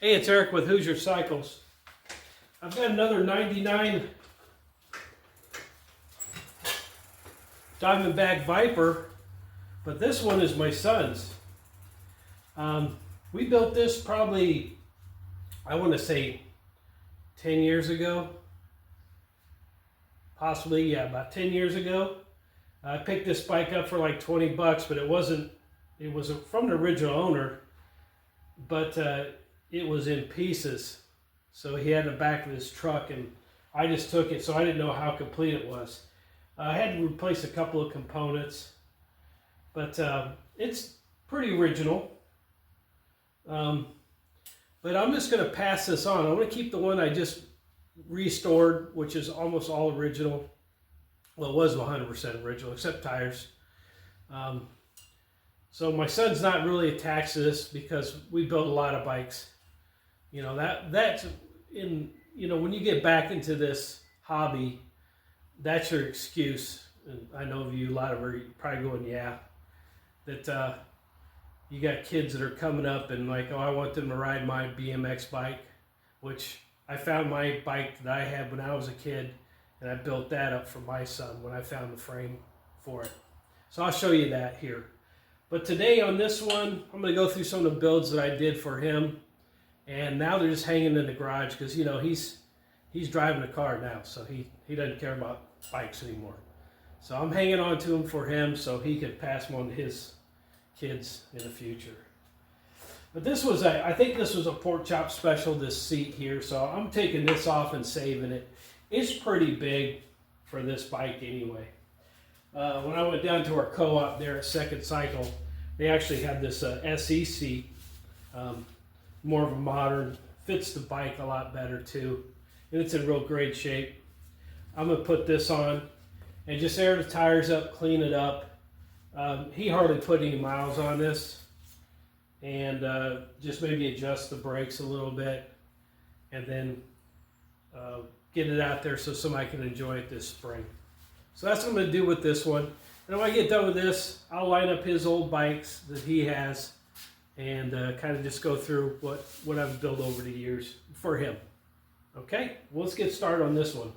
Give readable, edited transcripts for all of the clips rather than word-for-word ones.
Hey, it's Eric with HoosierCycles. I've got another 99 Diamondback Viper, but this one is my son's. We built this probably, I want to say 10 years ago. Possibly, yeah, about 10 years ago. I picked this bike up for like 20 bucks, but it was from the original owner, but it was in pieces. So he had the back of his truck, and I just took it, so I didn't know how complete it was. I had to replace a couple of components, but it's pretty original. But I'm just going to pass this on. I'm going to keep the one I just restored, which is almost all original. Well, it was 100% original, except tires. So my son's not really attached to this because we built a lot of bikes. You know, that's in, you know, when you get back into this hobby, that's your excuse. And I know of you, a lot of you probably going, yeah, that you got kids that are coming up and like, oh, I want them to ride my BMX bike, which I found my bike that I had when I was a kid, and I built that up for my son when I found the frame for it. So I'll show you that here. But today on this one, I'm going to go through some of the builds that I did for him. And now they're just hanging in the garage because, you know, he's driving a car now, so he doesn't care about bikes anymore. So I'm hanging on to them for him so he can pass them on to his kids in the future. But this was I think this was a pork chop special, this seat here, so I'm taking this off and saving it. It's pretty big for this bike anyway. When I went down to our co-op there at Second Cycle, they actually had this SE seat, more of a modern, fits the bike a lot better too, and it's in real great shape. I'm going to put this on and just air the tires up, clean it up. He hardly put any miles on this, and just maybe adjust the brakes a little bit, and then get it out there so somebody can enjoy it this spring. So that's what I'm going to do with this one. And when I get done with this, I'll line up his old bikes that he has and kind of just go through what I've built over the years for him. Okay, well, let's get started on this one.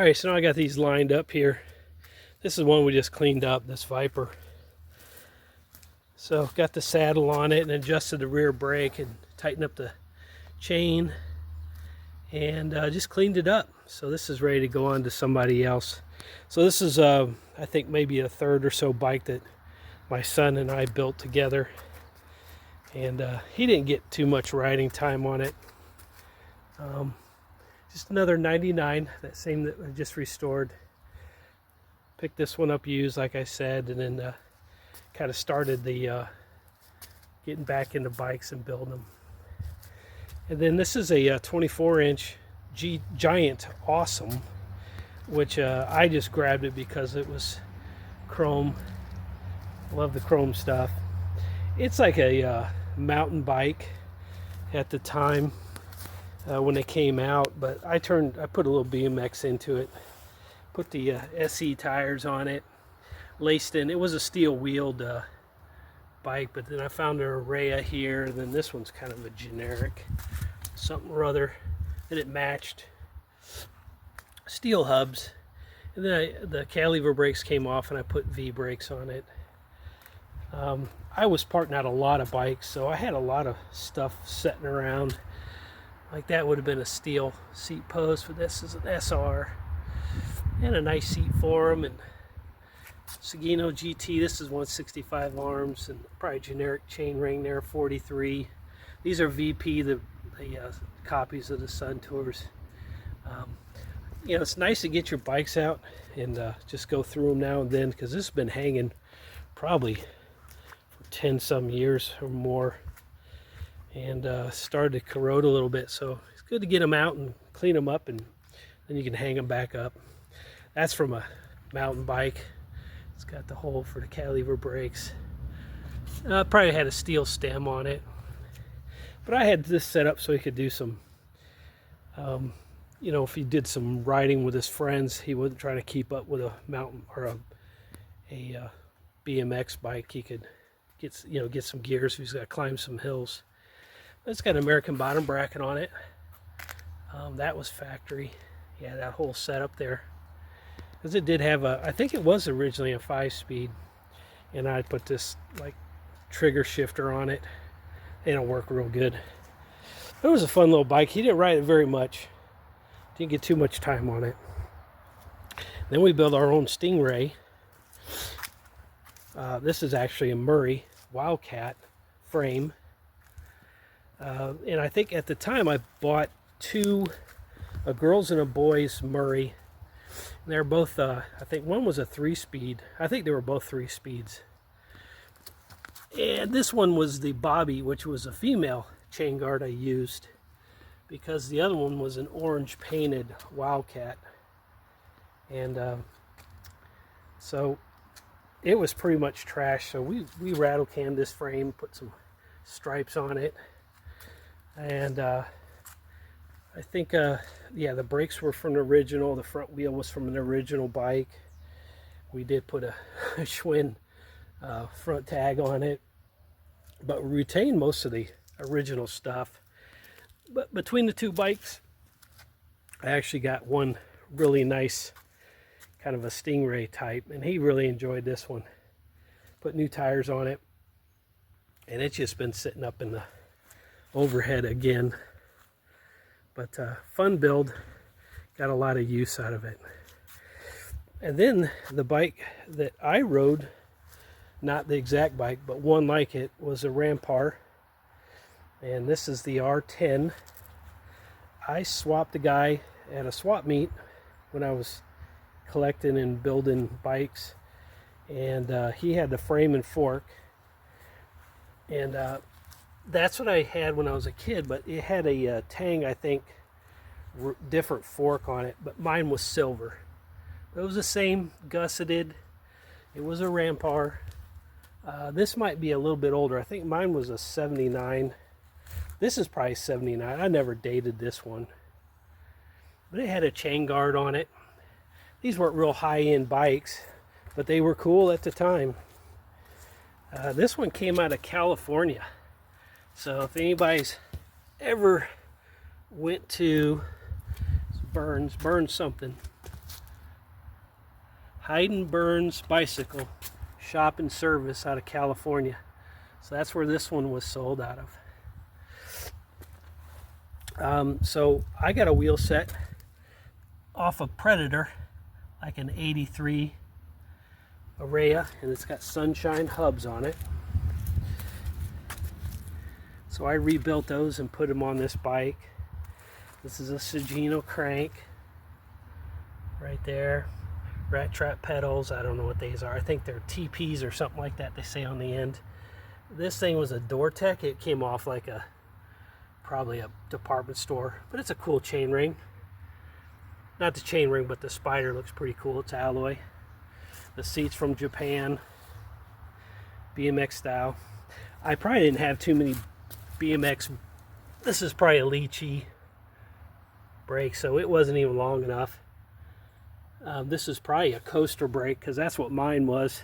Alright, so now I got these lined up here. This is one we just cleaned up, this Viper. So got the saddle on it and adjusted the rear brake and tightened up the chain and just cleaned it up. So this is ready to go on to somebody else. So this is I think maybe a third or so bike that my son and I built together, and he didn't get too much riding time on it. Just another 99, that same that I just restored. Picked this one up used, like I said, and then kind of started the getting back into bikes and building them. And then this is a 24-inch Giant Awesome, which I just grabbed it because it was chrome. Love the chrome stuff. It's like a mountain bike at the time when it came out, but I put a little BMX into it, put the SE tires on it, laced in. It was a steel-wheeled bike, but then I found an Araya here, and then this one's kind of a generic something or other, and it matched. Steel hubs, and then the cantilever brakes came off, and I put V brakes on it. I was parting out a lot of bikes, so I had a lot of stuff sitting around. Like that would have been a steel seat post, but this is an SR, and a nice seat for them. And Sagino GT, this is 165 arms, and probably generic chain ring there, 43. These are VP, the copies of the Sun Tours. You know, it's nice to get your bikes out and just go through them now and then, because this has been hanging probably for 10 some years or more, and started to corrode a little bit, so it's good to get them out and clean them up, and then you can hang them back up. That's from a mountain bike. It's got the hole for the cantilever brakes. Probably had a steel stem on it, but I had this set up so he could do some you know, if he did some riding with his friends, he wouldn't try to keep up with a mountain or a BMX bike. He could get some gears. He's got to climb some hills. It's got an American bottom bracket on it. That was factory. Yeah, that whole setup there, because it did have I think it was originally a 5-speed, and I put this like trigger shifter on it. They don't work real good. It was a fun little bike. He didn't ride it very much. Didn't get too much time on it. Then we built our own Stingray. This is actually a Murray Wildcat frame. And I think at the time I bought a girls and a boys Murray. And they're both, I think one was a 3-speed. I think they were both 3 speeds. And this one was the Bobby, which was a female chain guard I used, because the other one was an orange painted Wildcat. And so it was pretty much trash. So we rattle canned this frame, put some stripes on it, and I think yeah, the brakes were from the original. The front wheel was from an original bike. We did put a Schwinn front tag on it, but we retained most of the original stuff. But between the two bikes, I actually got one really nice kind of a Stingray type, and he really enjoyed this one. Put new tires on it, and it's just been sitting up in the overhead again. But fun build, got a lot of use out of it. And then the bike that I rode, not the exact bike, but one like it, was a Rampar. And this is the R10. I swapped a guy at a swap meet when I was collecting and building bikes, and he had the frame and fork, and that's what I had when I was a kid, but it had a Tang, I think, different fork on it, but mine was silver. It was the same, gusseted. It was a Rampar. This might be a little bit older. I think mine was a 79. This is probably 79. I never dated this one. But it had a chain guard on it. These weren't real high-end bikes, but they were cool at the time. This one came out of California. So if anybody's ever went to Burns something, Hayden Burns Bicycle Shop and Service out of California. So that's where this one was sold out of. So I got a wheel set off of Predator, like an 83 Araya, and it's got sunshine hubs on it. So I rebuilt those and put them on this bike. This is a Sagino crank right there. Rat trap pedals, I don't know what these are. I think they're TPs or something like that they say on the end. This thing was a Door-Tech. It came off like probably a department store, but it's a cool chain ring. Not the chain ring, but the spider looks pretty cool. It's alloy. The seats from Japan, BMX style. I probably didn't have too many BMX. This is probably a Lychee brake, so it wasn't even long enough. This is probably a coaster brake, because that's what mine was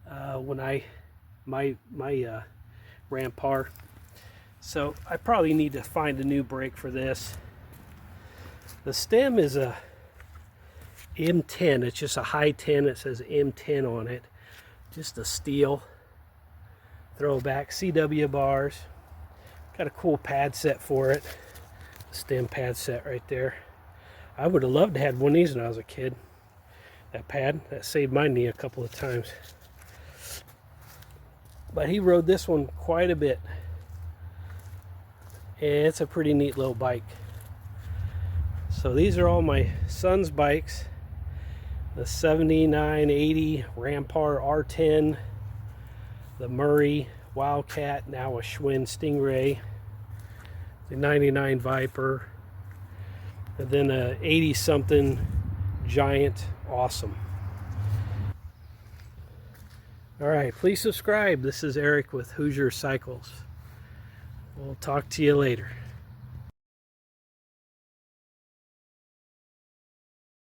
when my Rampar. So I probably need to find a new brake for this. The stem is a M10. It's just a high 10. It says M10 on it. Just a steel throwback. CW bars. Got a cool pad set for it. Stem pad set right there. I would have loved to have one of these when I was a kid. That pad, that saved my knee a couple of times. But he rode this one quite a bit. And it's a pretty neat little bike. So these are all my son's bikes. The 7980 Rampar R10, the Murray Wildcat, now a Schwinn Stingray, the 99 Viper, and then a 80 something Giant Awesome. Alright, please subscribe. This is Eric with HoosierCycles. We'll talk to you later.